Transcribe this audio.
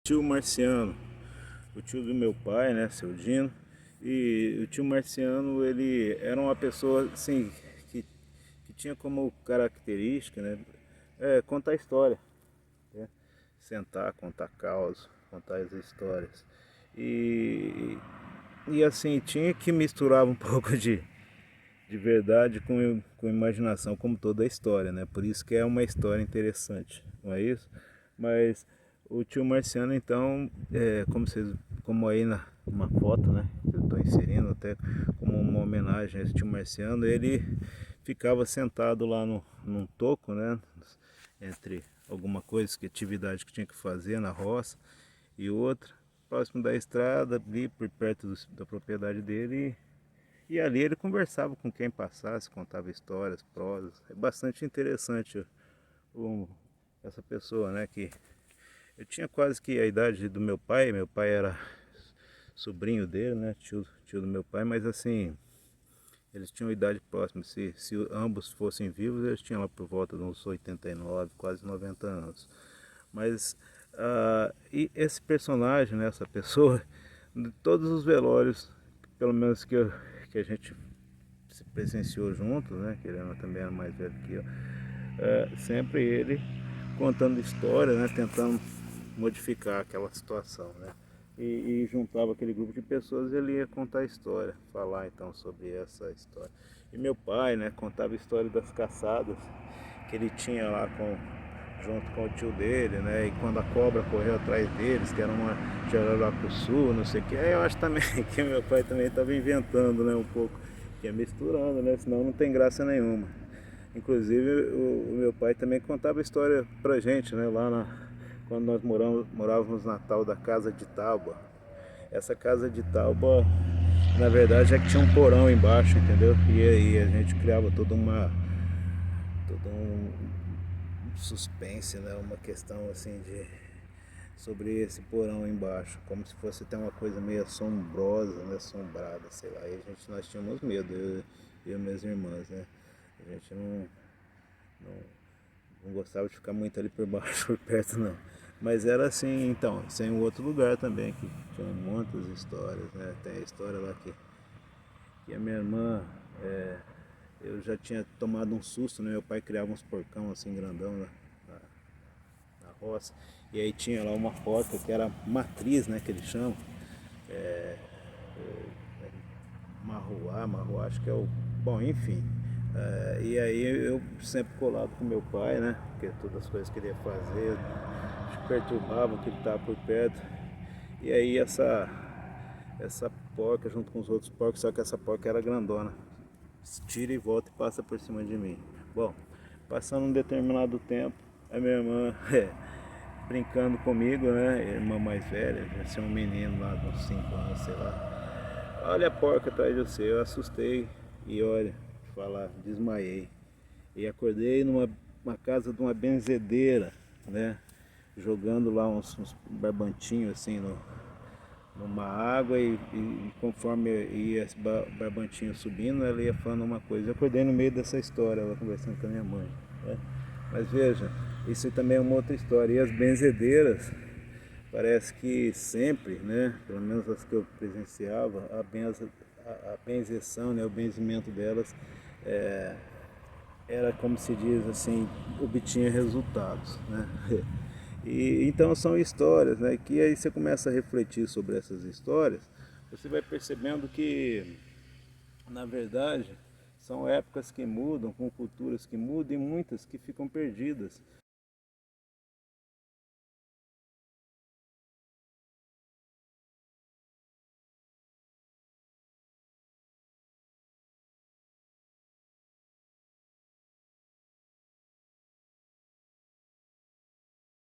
Tio Marciano, o tio do meu pai, né, seu Dino. E o tio Marciano, ele era uma pessoa assim que tinha como característica, né, contar história, né? Sentar, contar causos, contar as histórias. E, e assim, tinha que misturar um pouco de verdade com imaginação, como toda a história, né? Por isso que é uma história interessante, não é isso? Mas o tio Marciano, então, como aí numa foto, né? Que eu estou inserindo até como uma homenagem a esse tio Marciano, ele ficava sentado lá num toco, né? Entre alguma coisa, que atividade que tinha que fazer na roça e outra, próximo da estrada, ali por perto da propriedade dele. E ali ele conversava com quem passasse, contava histórias, prosas. É bastante interessante o- essa pessoa, né? Que eu tinha quase que a idade do meu pai era sobrinho dele, né? Tio do meu pai, mas assim, eles tinham idade próxima. Se ambos fossem vivos, eles tinham lá por volta de uns 89, quase 90 anos. Mas e esse personagem, né, essa pessoa, de todos os velórios, pelo menos que a gente se presenciou juntos, né, que ele também era mais velho que eu, sempre ele contando história, né, tentando modificar aquela situação, né, e juntava aquele grupo de pessoas e ele ia contar a história, falar então sobre essa história. E meu pai, né, contava a história das caçadas que ele tinha lá junto com o tio dele, né? E quando a cobra correu atrás deles, que era uma jararacuçu, não sei o que. Aí eu acho também que meu pai também estava inventando, né? Um pouco, que é misturando, né? Senão não tem graça nenhuma. Inclusive o meu pai também contava história pra gente, né? Quando nós morávamos na tal da casa de tábua. Essa casa de tábua, na verdade, é que tinha um porão embaixo, entendeu? E aí a gente criava todo um suspense, né? Uma questão assim de sobre esse porão embaixo, como se fosse até uma coisa meio assombrosa, né? Assombrada, sei lá. E nós tínhamos medo, eu e minhas irmãs, né? A gente não, não gostava de ficar muito ali por baixo, por perto não. Mas era assim, então, sem um outro lugar também, que tinha muitas histórias, né? Tem a história lá que a minha irmã, eu já tinha tomado um susto, né? Meu pai criava uns porcão assim grandão, né? Na roça. E aí tinha lá uma porca que era matriz, né, que eles chamam. É, marruá, acho que é o. Bom, enfim. E aí eu sempre colado com meu pai, né? Porque todas as coisas que ele ia fazer perturbava que ele estava por perto. E aí essa porca junto com os outros porcos, só que essa porca era grandona. Tira e volta e passa por cima de mim. Bom, passando um determinado tempo, a minha irmã brincando comigo, né? Irmã mais velha, já ser um menino lá com 5 anos, sei lá. Olha a porca atrás de você, eu assustei e olha, falar, desmaiei. E acordei numa casa de uma benzedeira, né? Jogando lá uns barbantinhos assim numa água e conforme ia esse barbantinho subindo, ela ia falando uma coisa. Eu acordei no meio dessa história, ela conversando com a minha mãe, né? Mas veja, isso também é uma outra história. E as benzedeiras, parece que sempre, né, pelo menos as que eu presenciava, a benzeção, né, o benzimento delas era como se diz assim, obtinha resultados, né? E então são histórias, né, que aí você começa a refletir sobre essas histórias, você vai percebendo que na verdade são épocas que mudam, com culturas que mudam e muitas que ficam perdidas.